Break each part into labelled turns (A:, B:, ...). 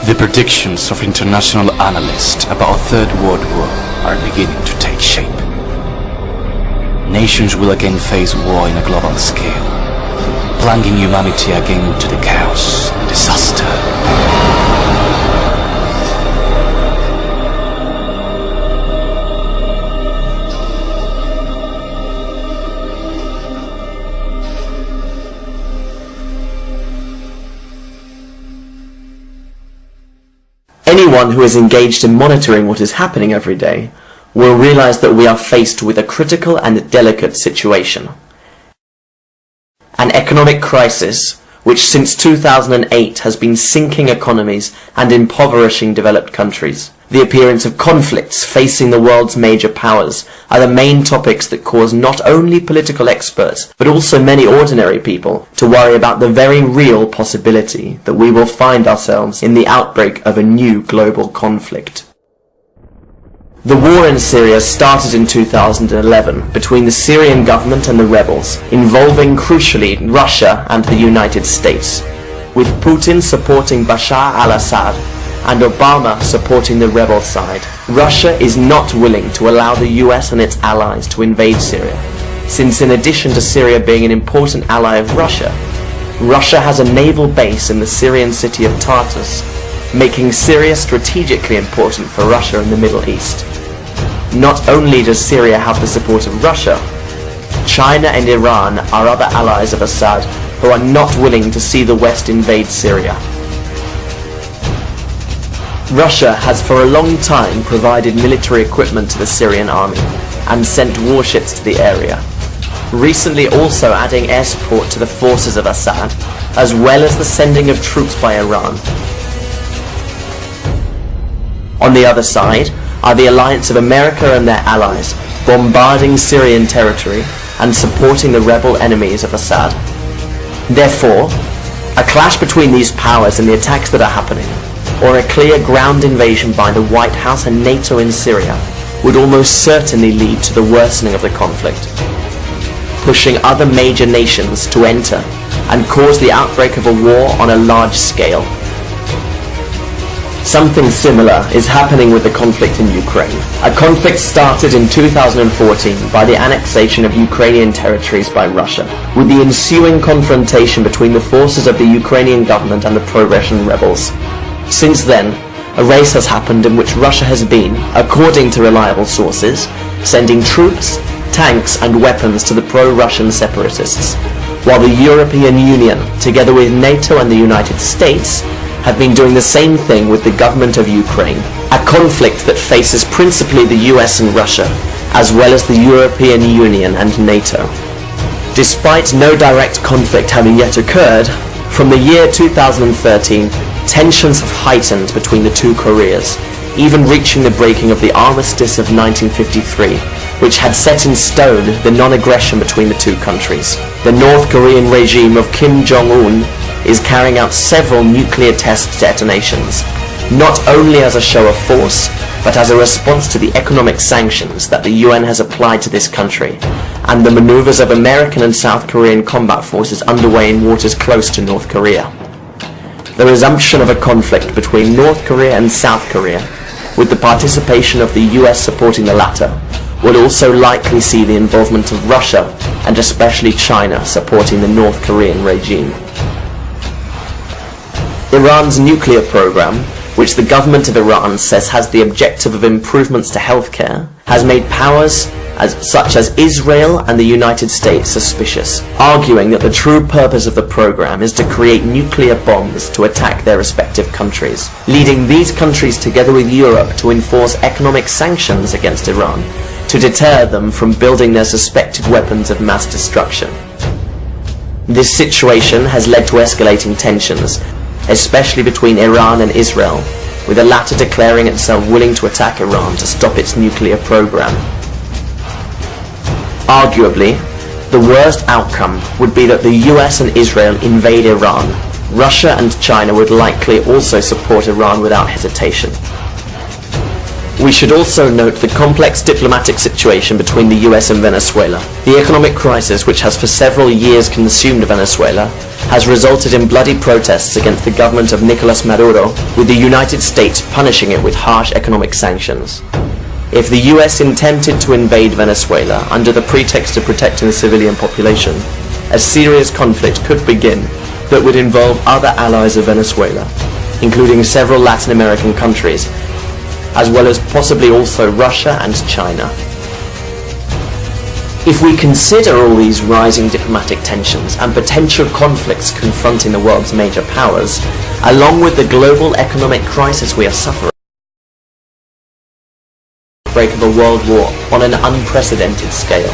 A: The predictions of international analysts about a third world war are beginning to take shape. Nations will again face war in a global scale, plunging humanity again into the chaos and disaster.
B: Anyone who is engaged in monitoring what is happening every day will realize that we are faced with a critical and delicate situation. An economic crisis which since 2008 has been sinking economies and impoverishing developed countries. The appearance of conflicts facing the world's major powers are the main topics that cause not only political experts, but also many ordinary people to worry about the very real possibility that we will find ourselves in the outbreak of a new global conflict. The war in Syria started in 2011 between the Syrian government and the rebels, involving crucially Russia and the United States, with Putin supporting Bashar al-Assad and Obama supporting the rebel side. Russia is not willing to allow the US and its allies to invade Syria, since in addition to Syria being an important ally of Russia, Russia has a naval base in the Syrian city of Tartus, making Syria strategically important for Russia in the Middle East. Not only does Syria have the support of Russia, China and Iran are other allies of Assad who are not willing to see the West invade Syria. Russia has for a long time provided military equipment to the Syrian army and sent warships to the area, recently also adding air support to the forces of Assad, as well as the sending of troops by Iran. On the other side are the alliance of America and their allies, bombarding Syrian territory and supporting the rebel enemies of Assad. Therefore, a clash between these powers and the attacks that are happening, or a clear ground invasion by the White House and NATO in Syria, would almost certainly lead to the worsening of the conflict, pushing other major nations to enter and cause the outbreak of a war on a large scale. Something similar is happening with the conflict in Ukraine. A conflict started in 2014 by the annexation of Ukrainian territories by Russia, with the ensuing confrontation between the forces of the Ukrainian government and the pro-Russian rebels. Since then, a race has happened in which Russia has been, according to reliable sources, sending troops, tanks and weapons to the pro-Russian separatists, while the European Union, together with NATO and the United States, have been doing the same thing with the government of Ukraine, a conflict that faces principally the US and Russia, as well as the European Union and NATO. Despite no direct conflict having yet occurred, from the year 2013, tensions have heightened between the two Koreas, even reaching the breaking of the Armistice of 1953, which had set in stone the non-aggression between the two countries. The North Korean regime of Kim Jong-un is carrying out several nuclear test detonations, not only as a show of force, but as a response to the economic sanctions that the UN has applied to this country, and the maneuvers of American and South Korean combat forces underway in waters close to North Korea. The resumption of a conflict between North Korea and South Korea, with the participation of the US supporting the latter, would also likely see the involvement of Russia, and especially China, supporting the North Korean regime. Iran's nuclear program, which the government of Iran says has the objective of improvements to healthcare, has made powers such as Israel and the United States suspicious, arguing that the true purpose of the program is to create nuclear bombs to attack their respective countries, leading these countries together with Europe to enforce economic sanctions against Iran to deter them from building their suspected weapons of mass destruction. This situation has led to escalating tensions, especially between Iran and Israel, with the latter declaring itself willing to attack Iran to stop its nuclear program. Arguably, the worst outcome would be that the US and Israel invade Iran. Russia and China would likely also support Iran without hesitation. We should also note the complex diplomatic situation between the US and Venezuela. The economic crisis, which has for several years consumed Venezuela, has resulted in bloody protests against the government of Nicolas Maduro, with the United States punishing it with harsh economic sanctions. If the US intended to invade Venezuela under the pretext of protecting the civilian population, a serious conflict could begin that would involve other allies of Venezuela, including several Latin American countries, as well as possibly also Russia and China. If we consider all these rising diplomatic tensions and potential conflicts confronting the world's major powers, along with the global economic crisis we are suffering, the outbreak of a world war on an unprecedented scale.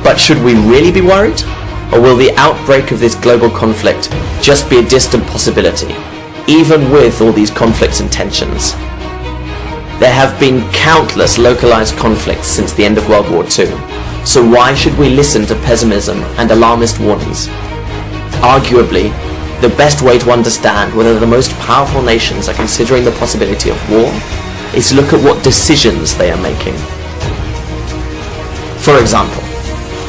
B: But should we really be worried? Or will the outbreak of this global conflict just be a distant possibility, even with all these conflicts and tensions? There have been countless localized conflicts since the end of World War II, so why should we listen to pessimism and alarmist warnings? Arguably, the best way to understand whether the most powerful nations are considering the possibility of war is to look at what decisions they are making. For example,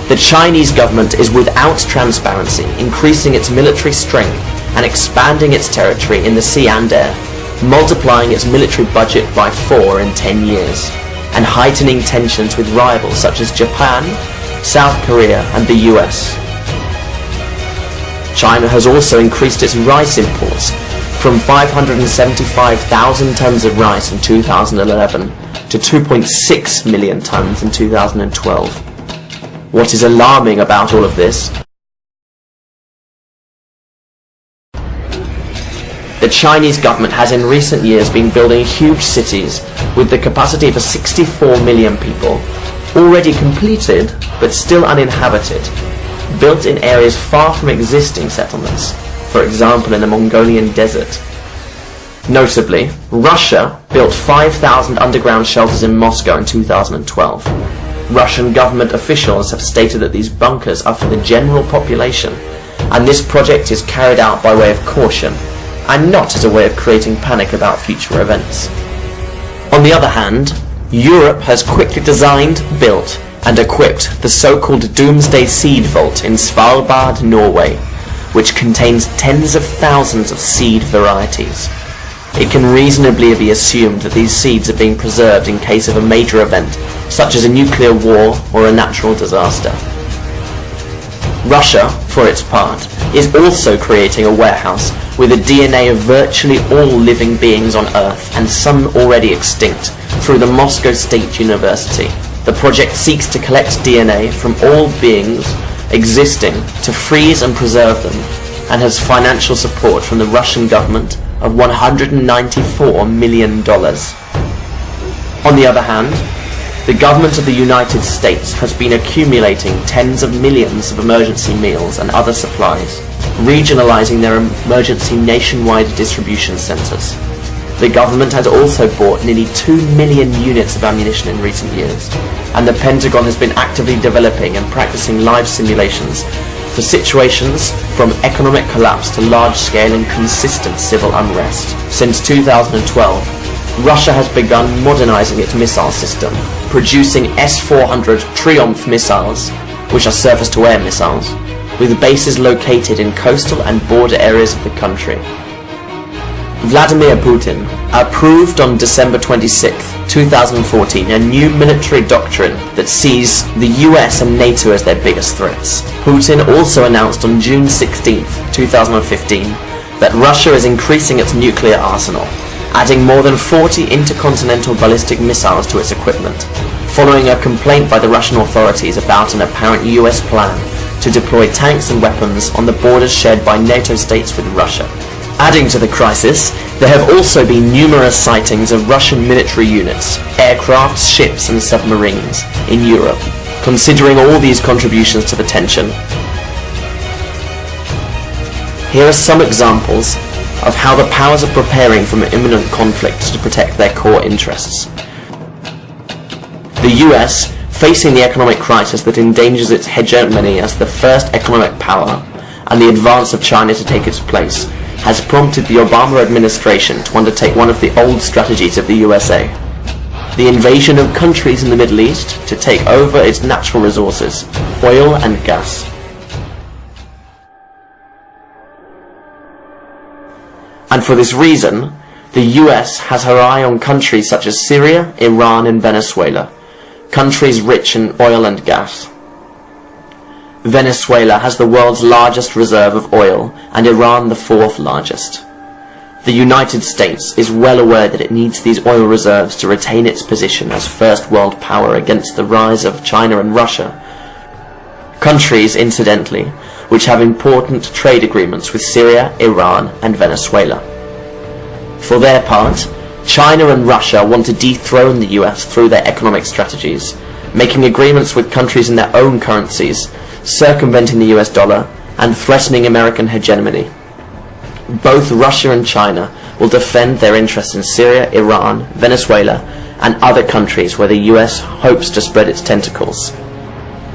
B: the Chinese government is without transparency increasing its military strength and expanding its territory in the sea and air, multiplying its military budget by 4 in 10 years, and heightening tensions with rivals such as Japan, South Korea and the US. China has also increased its rice imports from 575,000 tons of rice in 2011 to 2.6 million tons in 2012. What is alarming about all of this? The Chinese government has in recent years been building huge cities with the capacity for 64 million people, already completed but still uninhabited, built in areas far from existing settlements, for example in the Mongolian desert. Notably, Russia built 5,000 underground shelters in Moscow in 2012. Russian government officials have stated that these bunkers are for the general population, and this project is carried out by way of caution, and not as a way of creating panic about future events. On the other hand, Europe has quickly designed, built, and equipped the so-called Doomsday Seed Vault in Svalbard, Norway, which contains tens of thousands of seed varieties. It can reasonably be assumed that these seeds are being preserved in case of a major event, such as a nuclear war or a natural disaster. Russia, for its part, is also creating a warehouse with the DNA of virtually all living beings on Earth, and some already extinct, through the Moscow State University. The project seeks to collect DNA from all beings existing to freeze and preserve them, and has financial support from the Russian government of $194 million. On the other hand, the government of the United States has been accumulating tens of millions of emergency meals and other supplies, regionalizing their emergency nationwide distribution centers. The government has also bought nearly 2 million units of ammunition in recent years, and the Pentagon has been actively developing and practicing live simulations for situations from economic collapse to large-scale and consistent civil unrest. Since 2012, Russia has begun modernizing its missile system, producing S-400 Triumph missiles, which are surface-to-air missiles, with bases located in coastal and border areas of the country. Vladimir Putin approved on December 26, 2014, a new military doctrine that sees the US and NATO as their biggest threats. Putin also announced on June 16, 2015, that Russia is increasing its nuclear arsenal, adding more than 40 intercontinental ballistic missiles to its equipment, following a complaint by the Russian authorities about an apparent US plan to deploy tanks and weapons on the borders shared by NATO states with Russia. Adding to the crisis, there have also been numerous sightings of Russian military units, aircraft, ships and submarines in Europe. Considering all these contributions to the tension, here are some examples of how the powers are preparing for an imminent conflict to protect their core interests. The US, facing the economic crisis that endangers its hegemony as the first economic power, and the advance of China to take its place, has prompted the Obama administration to undertake one of the old strategies of the USA: the invasion of countries in the Middle East to take over its natural resources, oil and gas. And for this reason, the US has her eye on countries such as Syria, Iran and Venezuela, countries rich in oil and gas. Venezuela has the world's largest reserve of oil and Iran the fourth largest. The United States is well aware that it needs these oil reserves to retain its position as first world power against the rise of China and Russia, countries, incidentally, which have important trade agreements with Syria, Iran and Venezuela. For their part, China and Russia want to dethrone the US through their economic strategies, making agreements with countries in their own currencies, circumventing the US dollar, and threatening American hegemony. Both Russia and China will defend their interests in Syria, Iran, Venezuela, and other countries where the US hopes to spread its tentacles.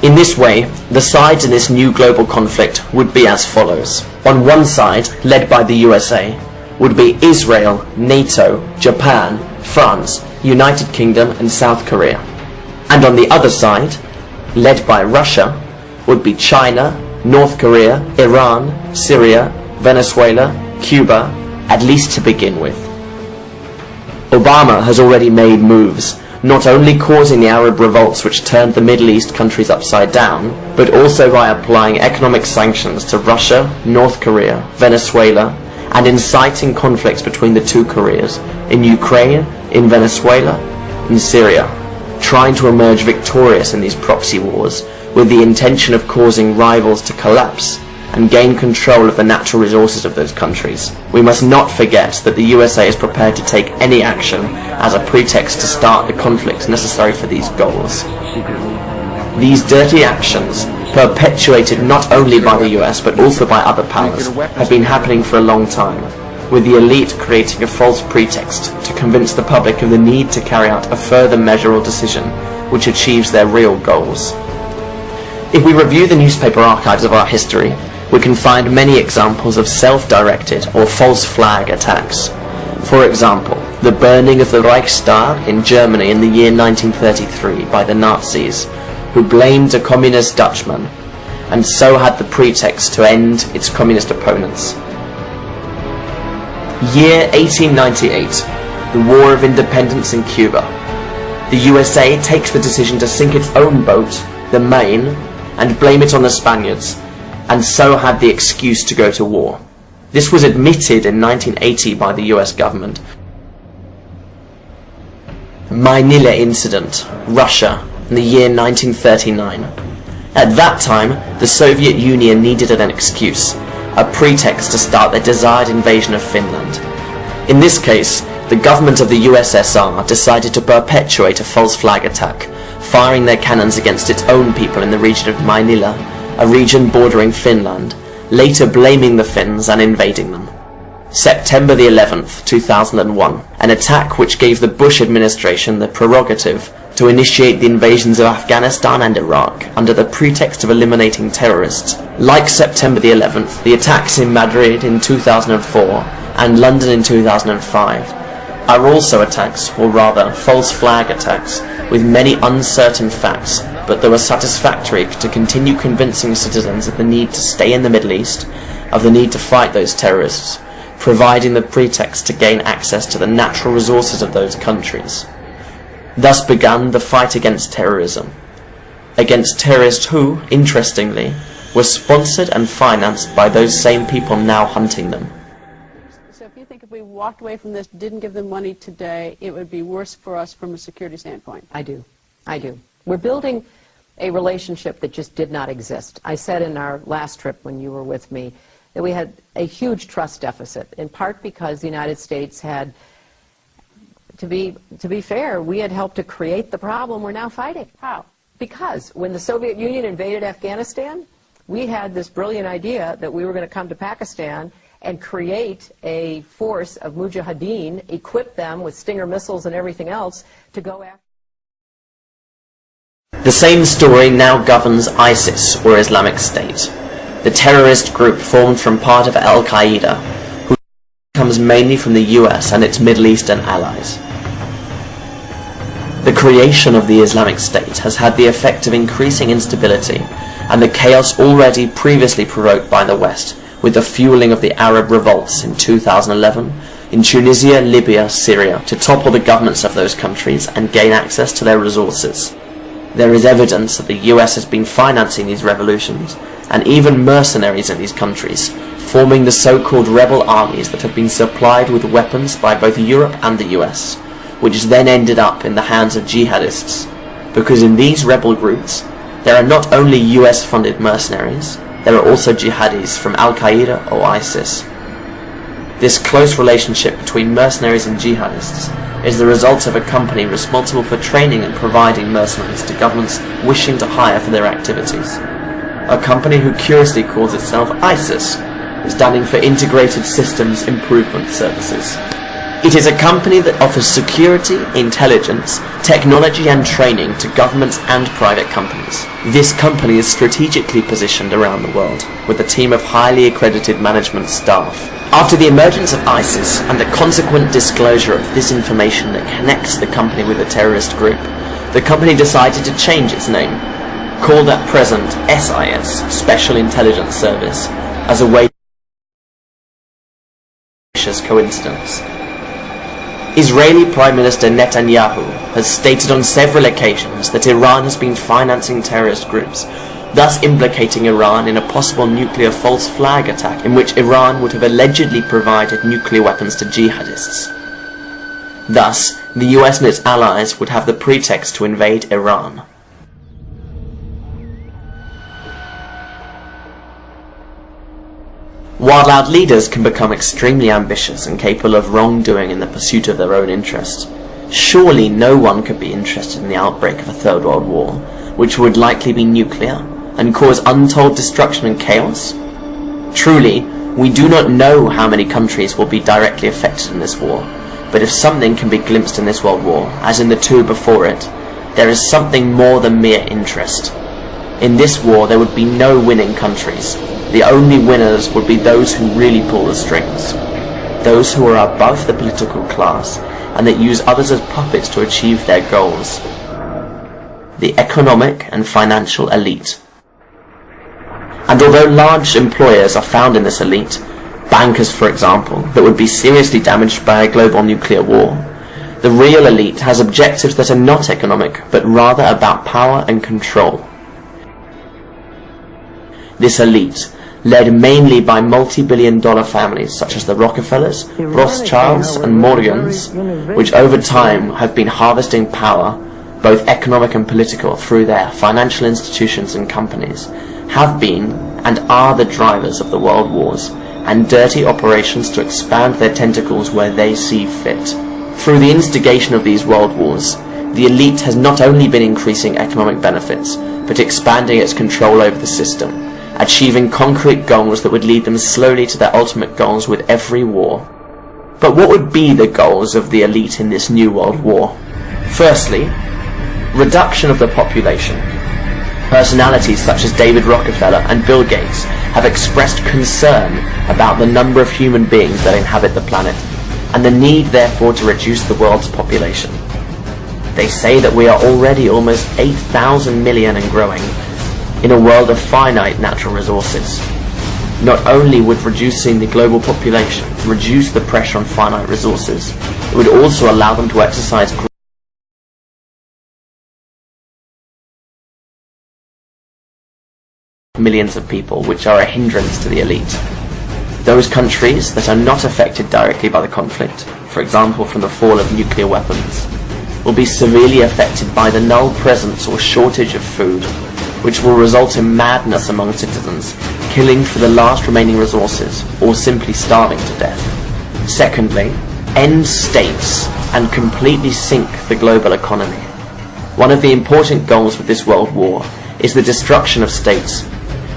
B: In this way, the sides in this new global conflict would be as follows. On one side, led by the USA, would be Israel, NATO, Japan, France, United Kingdom and South Korea. And on the other side, led by Russia, would be China, North Korea, Iran, Syria, Venezuela, Cuba, at least to begin with. Obama has already made moves, not only causing the Arab revolts which turned the Middle East countries upside down, but also by applying economic sanctions to Russia, North Korea, Venezuela, and inciting conflicts between the two Koreas, in Ukraine, in Venezuela, and Syria, trying to emerge victorious in these proxy wars, with the intention of causing rivals to collapse and gain control of the natural resources of those countries. We must not forget that the USA is prepared to take any action as a pretext to start the conflicts necessary for these goals. These dirty actions, perpetuated not only by the US but also by other powers, have been happening for a long time, with the elite creating a false pretext to convince the public of the need to carry out a further measure or decision which achieves their real goals. If we review the newspaper archives of our history, we can find many examples of self-directed or false flag attacks. For example, the burning of the Reichstag in Germany in the year 1933 by the Nazis, who blamed a communist Dutchman, and so had the pretext to end its communist opponents. Year 1898, the War of Independence in Cuba. The USA takes the decision to sink its own boat, the Maine, and blame it on the Spaniards, and so had the excuse to go to war. This was admitted in 1980 by the US government. Manila Incident, Russia, in the year 1939. At that time, the Soviet Union needed an excuse, a pretext to start their desired invasion of Finland. In this case, the government of the USSR decided to perpetuate a false flag attack, firing their cannons against its own people in the region of Manila, a region bordering Finland, later blaming the Finns and invading them. September the 11th, 2001, an attack which gave the Bush administration the prerogative to initiate the invasions of Afghanistan and Iraq under the pretext of eliminating terrorists. Like September the 11th, the attacks in Madrid in 2004 and London in 2005 are also attacks, or rather false flag attacks, with many uncertain facts, but they were satisfactory to continue convincing citizens of the need to stay in the Middle East, of the need to fight those terrorists, providing the pretext to gain access to the natural resources of those countries. Thus began the fight against terrorism, against terrorists who, interestingly, were sponsored and financed by those same people now hunting them.
C: So if you think if we walked away from this, didn't give them money today, it would be worse for us from a security standpoint?
D: I do. We're building a relationship that just did not exist. I said in our last trip when you were with me that we had a huge trust deficit, in part because the United States had, to be fair, we had helped to create the problem we're now fighting.
C: How?
D: Because when the Soviet Union invaded Afghanistan, we had this brilliant idea that we were going to come to Pakistan and create a force of mujahideen, equip them with Stinger missiles and everything else to go after.
B: The same story now governs ISIS, or Islamic State, the terrorist group formed from part of Al-Qaeda, who comes mainly from the US and its Middle Eastern allies. The creation of the Islamic State has had the effect of increasing instability and the chaos already previously provoked by the West, with the fueling of the Arab revolts in 2011 in Tunisia, Libya, Syria, to topple the governments of those countries and gain access to their resources. There is evidence that the US has been financing these revolutions, and even mercenaries in these countries, forming the so-called rebel armies that have been supplied with weapons by both Europe and the US, which then ended up in the hands of jihadists, because in these rebel groups, there are not only US-funded mercenaries, there are also jihadis from Al-Qaeda or ISIS. This close relationship between mercenaries and jihadists is the result of a company responsible for training and providing mercenaries to governments wishing to hire for their activities. A company who curiously calls itself ISIS, standing for Integrated Systems Improvement Services. It is a company that offers security, intelligence, technology and training to governments and private companies. This company is strategically positioned around the world, with a team of highly accredited management staff. After the emergence of ISIS and the consequent disclosure of this information that connects the company with a terrorist group, the company decided to change its name, called at present SIS, Special Intelligence Service, as a way to coincidence. Israeli Prime Minister Netanyahu has stated on several occasions that Iran has been financing terrorist groups, thus implicating Iran in a possible nuclear false flag attack in which Iran would have allegedly provided nuclear weapons to jihadists. Thus, the US and its allies would have the pretext to invade Iran. While our leaders can become extremely ambitious and capable of wrongdoing in the pursuit of their own interest, surely no one could be interested in the outbreak of a Third World War, which would likely be nuclear, and cause untold destruction and chaos? Truly, we do not know how many countries will be directly affected in this war, but if something can be glimpsed in this world war, as in the two before it, there is something more than mere interest. In this war there would be no winning countries. The only winners would be those who really pull the strings, those who are above the political class and that use others as puppets to achieve their goals. The economic and financial elite. And although large employers are found in this elite, bankers for example, that would be seriously damaged by a global nuclear war, the real elite has objectives that are not economic but rather about power and control. This elite, led mainly by multi-billion-dollar families such as the Rockefellers, Rothschilds and Morgans, which over time have been harvesting power, both economic and political, through their financial institutions and companies, have been and are the drivers of the world wars and dirty operations to expand their tentacles where they see fit. Through the instigation of these world wars, the elite has not only been increasing economic benefits, but expanding its control over the system, achieving concrete goals that would lead them slowly to their ultimate goals with every war. But what would be the goals of the elite in this new world war? Firstly, reduction of the population. Personalities such as David Rockefeller and Bill Gates have expressed concern about the number of human beings that inhabit the planet, and the need therefore to reduce the world's population. They say that we are already almost 8,000 million and growing, in a world of finite natural resources. Not only would reducing the global population reduce the pressure on finite resources, it would also allow them to exercise millions of people, which are a hindrance to the elite. Those countries that are not affected directly by the conflict, for example from the fall of nuclear weapons, will be severely affected by the null presence or shortage of food, which will result in madness among citizens, killing for the last remaining resources, or simply starving to death. Secondly, end states and completely sink the global economy. One of the important goals with this world war is the destruction of states,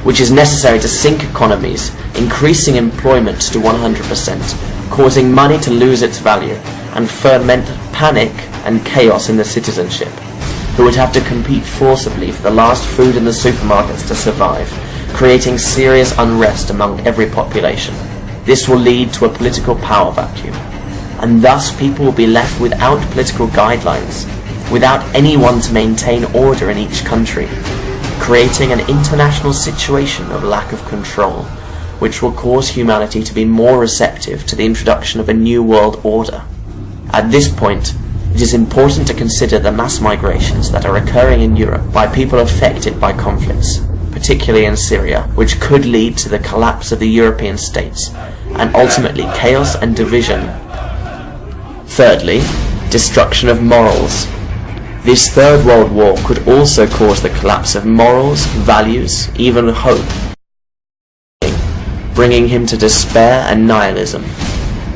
B: which is necessary to sink economies, increasing employment to 100%, causing money to lose its value, and ferment panic and chaos in the citizenship, who would have to compete forcibly for the last food in the supermarkets to survive, creating serious unrest among every population. This will lead to a political power vacuum, and thus people will be left without political guidelines, without anyone to maintain order in each country, creating an international situation of lack of control, which will cause humanity to be more receptive to the introduction of a new world order. At this point, it is important to consider the mass migrations that are occurring in Europe by people affected by conflicts, particularly in Syria, which could lead to the collapse of the European states, and ultimately chaos and division. Thirdly, destruction of morals. This Third World War could also cause the collapse of morals, values, even hope, bringing him to despair and nihilism.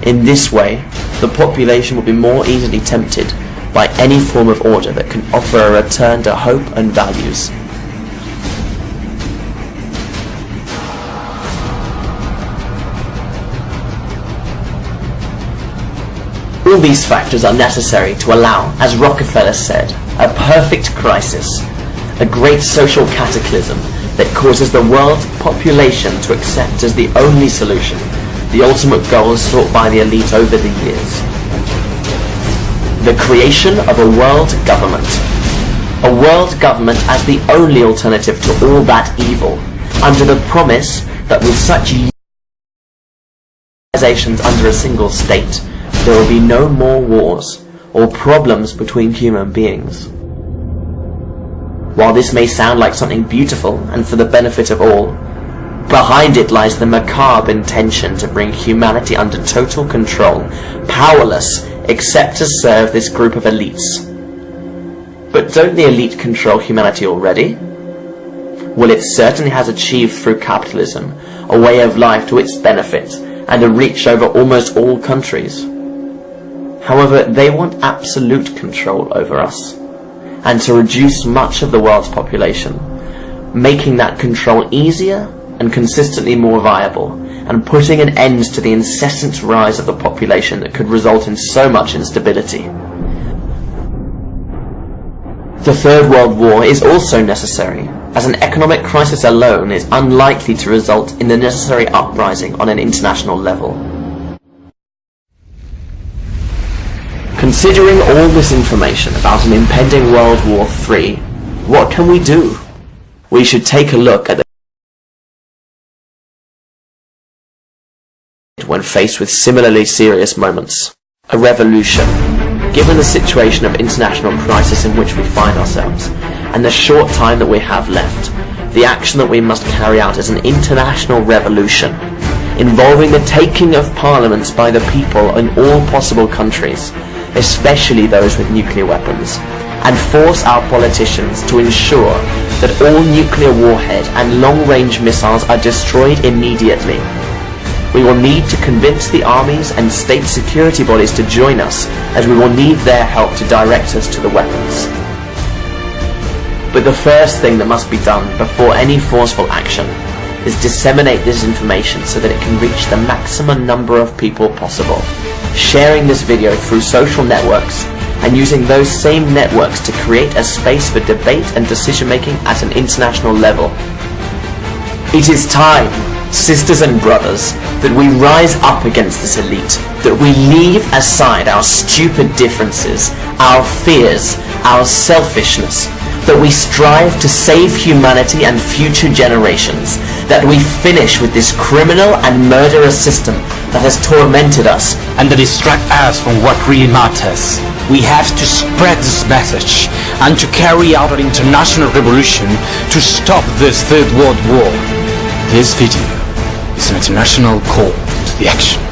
B: In this way, the population will be more easily tempted by any form of order that can offer a return to hope and values. All these factors are necessary to allow, as Rockefeller said, a perfect crisis, a great social cataclysm that causes the world's population to accept as the only solution the ultimate goals sought by the elite over the years. The creation of a world government. A world government as the only alternative to all that evil, under the promise that with such organizations under a single state, there will be no more wars or problems between human beings. While this may sound like something beautiful and for the benefit of all, behind it lies the macabre intention to bring humanity under total control, powerless except to serve this group of elites. But don't the elite control humanity already? Well, it certainly has achieved through capitalism a way of life to its benefit and a reach over almost all countries. However, they want absolute control over us, and to reduce much of the world's population, making that control easier and consistently more viable, and putting an end to the incessant rise of the population that could result in so much instability. The Third World War is also necessary, as an economic crisis alone is unlikely to result in the necessary uprising on an international level. Considering all this information about an impending World War III, what can we do? We should take a look at when faced with similarly serious moments. A revolution. Given the situation of international crisis in which we find ourselves, and the short time that we have left, the action that we must carry out is an international revolution, involving the taking of parliaments by the people in all possible countries, especially those with nuclear weapons, and force our politicians to ensure that all nuclear warhead and long-range missiles are destroyed immediately. We will need to convince the armies and state security bodies to join us, as we will need their help to direct us to the weapons. But the first thing that must be done before any forceful action is disseminate this information so that it can reach the maximum number of people possible, sharing this video through social networks and using those same networks to create a space for debate and decision making at an international level. It is time, sisters and brothers, that we rise up against this elite, that we leave aside our stupid differences, our fears, our selfishness, that we strive to save humanity and future generations, that we finish with this criminal and murderous system that has tormented us
A: and to distract us from what really matters. We have to spread this message and to carry out an international revolution to stop this Third World War. This video is an international call to the action.